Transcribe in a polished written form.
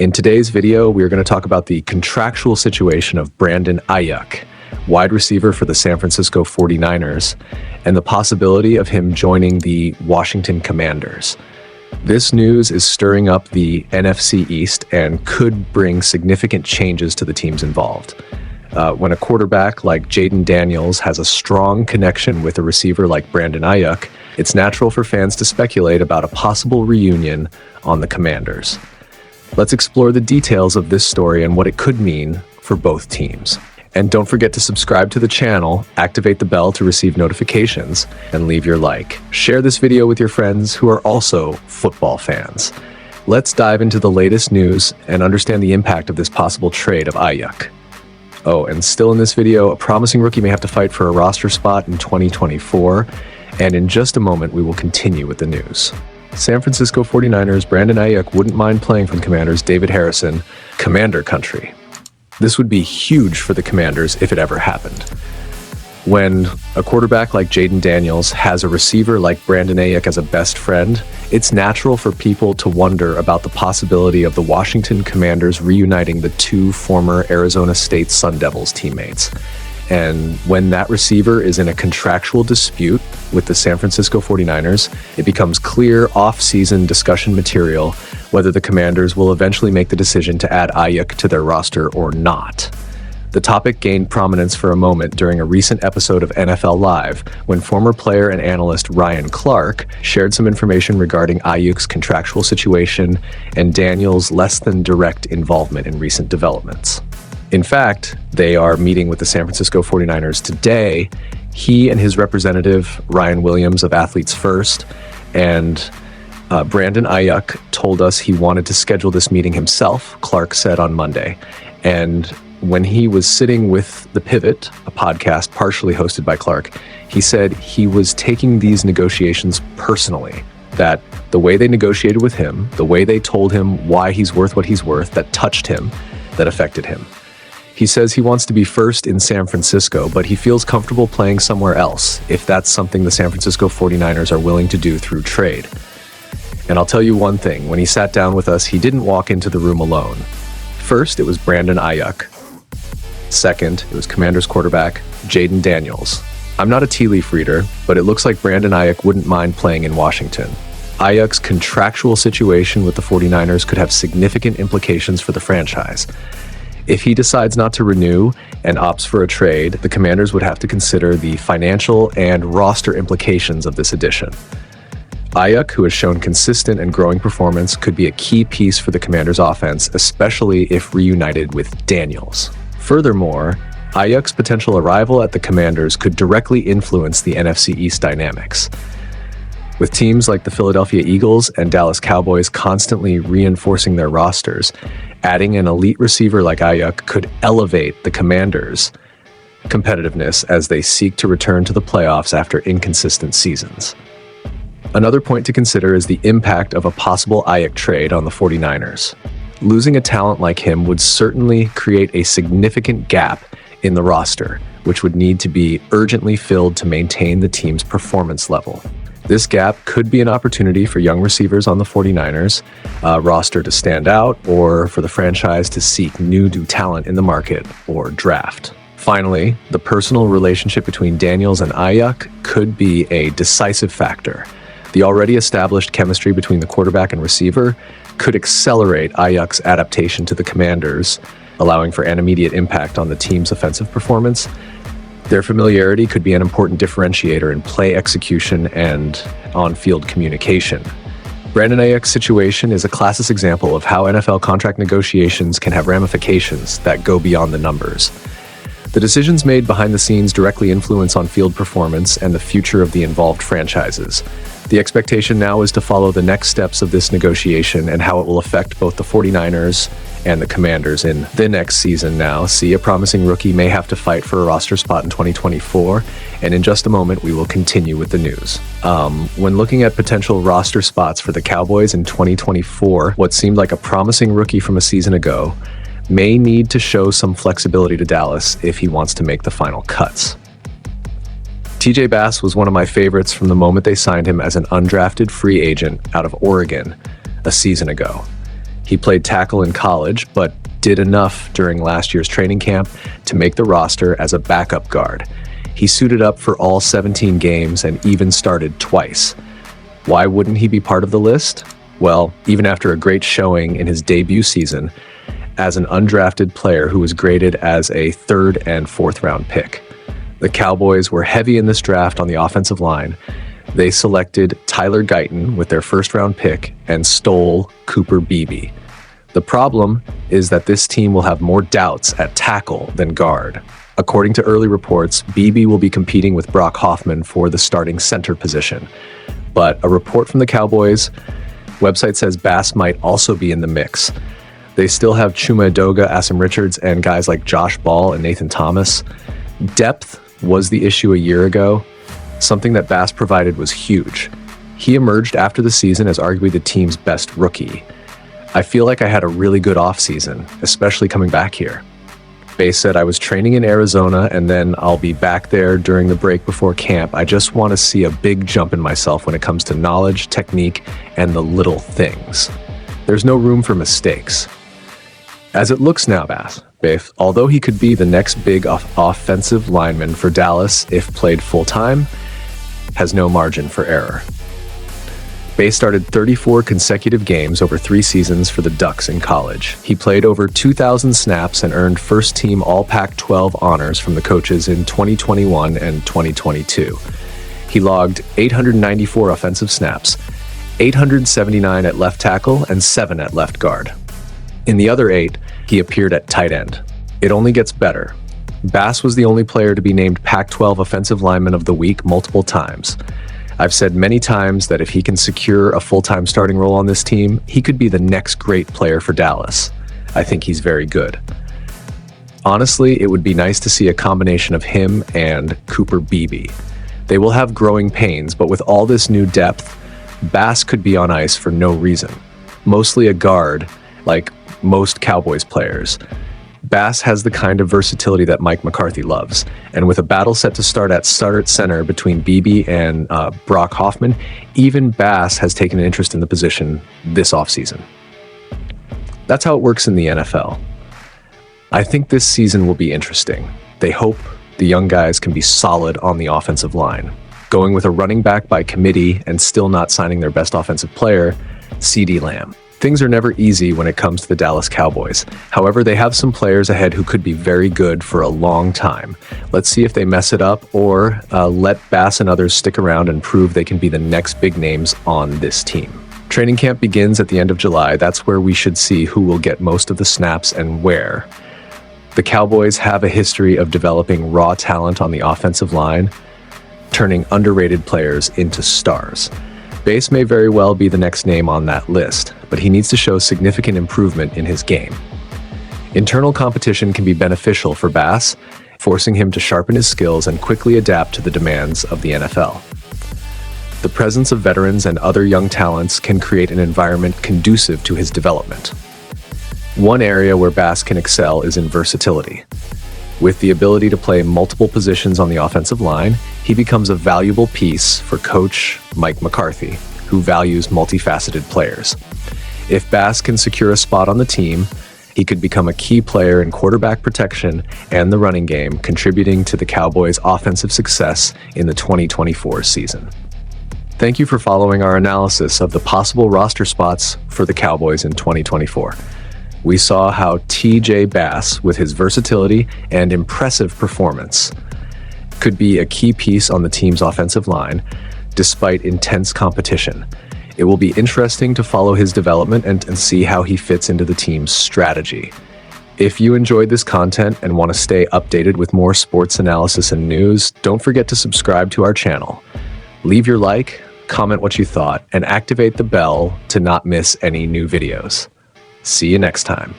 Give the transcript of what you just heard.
In today's video, we are going to talk about the contractual situation of Brandon Aiyuk, wide receiver for the San Francisco 49ers, and the possibility of him joining the Washington Commanders. This news is stirring up the NFC East and could bring significant changes to the teams involved. When a quarterback like Jayden Daniels has a strong connection with a receiver like Brandon Aiyuk, it's natural for fans to speculate about a possible reunion on the Commanders. Let's explore the details of this story and what it could mean for both teams. And don't forget to subscribe to the channel, activate the bell to receive notifications, and leave your like. Share this video with your friends who are also football fans. Let's dive into the latest news and understand the impact of this possible trade of Aiyuk. Oh, and still in this video, a promising rookie may have to fight for a roster spot in 2024, and in just a moment, we will continue with the news. San Francisco 49ers Brandon Aiyuk wouldn't mind playing for the Commanders' David Harrison, Commander Country. This would be huge for the Commanders if it ever happened. When a quarterback like Jayden Daniels has a receiver like Brandon Aiyuk as a best friend, it's natural for people to wonder about the possibility of the Washington Commanders reuniting the two former Arizona State Sun Devils teammates. And when that receiver is in a contractual dispute with the San Francisco 49ers, it becomes clear off-season discussion material whether the Commanders will eventually make the decision to add Aiyuk to their roster or not. The topic gained prominence for a moment during a recent episode of NFL Live when former player and analyst Ryan Clark shared some information regarding Aiyuk's contractual situation and Daniels' less than direct involvement in recent developments. In fact, they are meeting with the San Francisco 49ers today. He and his representative, Ryan Williams of Athletes First, and Brandon Aiyuk told us he wanted to schedule this meeting himself, Clark said on Monday. And when he was sitting with The Pivot, a podcast partially hosted by Clark, he said he was taking these negotiations personally, that the way they negotiated with him, the way they told him why he's worth what he's worth, that touched him, that affected him. He says he wants to be first in San Francisco, but he feels comfortable playing somewhere else if that's something the San Francisco 49ers are willing to do through trade. And I'll tell you one thing, when he sat down with us, he didn't walk into the room alone. First, it was Brandon Aiyuk. Second, it was Commanders quarterback Jayden Daniels. I'm not a tea leaf reader, but it looks like Brandon Aiyuk wouldn't mind playing in Washington. Aiyuk's contractual situation with the 49ers could have significant implications for the franchise. If he decides not to renew and opts for a trade, the Commanders would have to consider the financial and roster implications of this addition. Aiyuk, who has shown consistent and growing performance, could be a key piece for the Commanders' offense, especially if reunited with Daniels. Furthermore, Aiyuk's potential arrival at the Commanders could directly influence the NFC East dynamics. With teams like the Philadelphia Eagles and Dallas Cowboys constantly reinforcing their rosters, adding an elite receiver like Aiyuk could elevate the Commanders' competitiveness as they seek to return to the playoffs after inconsistent seasons. Another point to consider is the impact of a possible Aiyuk trade on the 49ers. Losing a talent like him would certainly create a significant gap in the roster, which would need to be urgently filled to maintain the team's performance level. This gap could be an opportunity for young receivers on the 49ers roster to stand out, or for the franchise to seek new talent in the market or draft. Finally, the personal relationship between Daniels and Aiyuk could be a decisive factor. The already established chemistry between the quarterback and receiver could accelerate Aiyuk's adaptation to the Commanders, allowing for an immediate impact on the team's offensive performance. Their familiarity could be an important differentiator in play execution and on-field communication. Brandon Aiyuk's situation is a classic example of how NFL contract negotiations can have ramifications that go beyond the numbers. The decisions made behind the scenes directly influence on-field performance and the future of the involved franchises. The expectation now is to follow the next steps of this negotiation and how it will affect both the 49ers and the Commanders in the next season now. See, a promising rookie may have to fight for a roster spot in 2024, and in just a moment, we will continue with the news. When looking at potential roster spots for the Cowboys in 2024, what seemed like a promising rookie from a season ago may need to show some flexibility to Dallas if he wants to make the final cuts. TJ Bass was one of my favorites from the moment they signed him as an undrafted free agent out of Oregon a season ago. He played tackle in college, but did enough during last year's training camp to make the roster as a backup guard. He suited up for all 17 games and even started twice. Why wouldn't he be part of the list? Well, even after a great showing in his debut season, as an undrafted player who was graded as a 3rd and 4th round pick. The Cowboys were heavy in this draft on the offensive line. They selected Tyler Guyton with their 1st round pick and stole Cooper Beebe. The problem is that this team will have more doubts at tackle than guard. According to early reports, Beebe will be competing with Brock Hoffman for the starting center position. But a report from the Cowboys website says Bass might also be in the mix. They still have Chuma Edoga, Asim Richards, and guys like Josh Ball and Nathan Thomas. Depth was the issue a year ago. Something that Bass provided was huge. He emerged after the season as arguably the team's best rookie. I feel like I had a really good offseason, especially coming back here. Bass said, I was training in Arizona and then I'll be back there during the break before camp. I just want to see a big jump in myself when it comes to knowledge, technique, and the little things. There's no room for mistakes. As it looks now, Bass, although he could be the next big offensive lineman for Dallas if played full-time, has no margin for error. Bass started 34 consecutive games over 3 seasons for the Ducks in college. He played over 2,000 snaps and earned first-team All-Pac-12 honors from the coaches in 2021 and 2022. He logged 894 offensive snaps, 879 at left tackle, and 7 at left guard. In the other 8, he appeared at tight end. It only gets better. Bass was the only player to be named Pac-12 Offensive Lineman of the Week multiple times. I've said many times that if he can secure a full-time starting role on this team, he could be the next great player for Dallas. I think he's very good. Honestly, it would be nice to see a combination of him and Cooper Beebe. They will have growing pains, but with all this new depth, Bass could be on ice for no reason. Mostly a guard, like most Cowboys players. Bass has the kind of versatility that Mike McCarthy loves, and with a battle set to start at center between Beebe and Brock Hoffman, even Bass has taken an interest in the position this offseason. That's how it works in the NFL. I think this season will be interesting. They hope the young guys can be solid on the offensive line. Going with a running back by committee and still not signing their best offensive player, CeeDee Lamb. Things are never easy when it comes to the Dallas Cowboys. However, they have some players ahead who could be very good for a long time. Let's see if they mess it up or let Bass and others stick around and prove they can be the next big names on this team. Training camp begins at the end of July. That's where we should see who will get most of the snaps and where. The Cowboys have a history of developing raw talent on the offensive line, turning underrated players into stars. Bass may very well be the next name on that list, but he needs to show significant improvement in his game. Internal competition can be beneficial for Bass, forcing him to sharpen his skills and quickly adapt to the demands of the NFL. The presence of veterans and other young talents can create an environment conducive to his development. One area where Bass can excel is in versatility. With the ability to play multiple positions on the offensive line, he becomes a valuable piece for coach Mike McCarthy, who values multifaceted players. If Bass can secure a spot on the team, he could become a key player in quarterback protection and the running game, contributing to the Cowboys' offensive success in the 2024 season. Thank you for following our analysis of the possible roster spots for the Cowboys in 2024. We saw how T.J. Bass, with his versatility and impressive performance, could be a key piece on the team's offensive line, despite intense competition. It will be interesting to follow his development and see how he fits into the team's strategy. If you enjoyed this content and want to stay updated with more sports analysis and news, don't forget to subscribe to our channel. Leave your like, comment what you thought, and activate the bell to not miss any new videos. See you next time.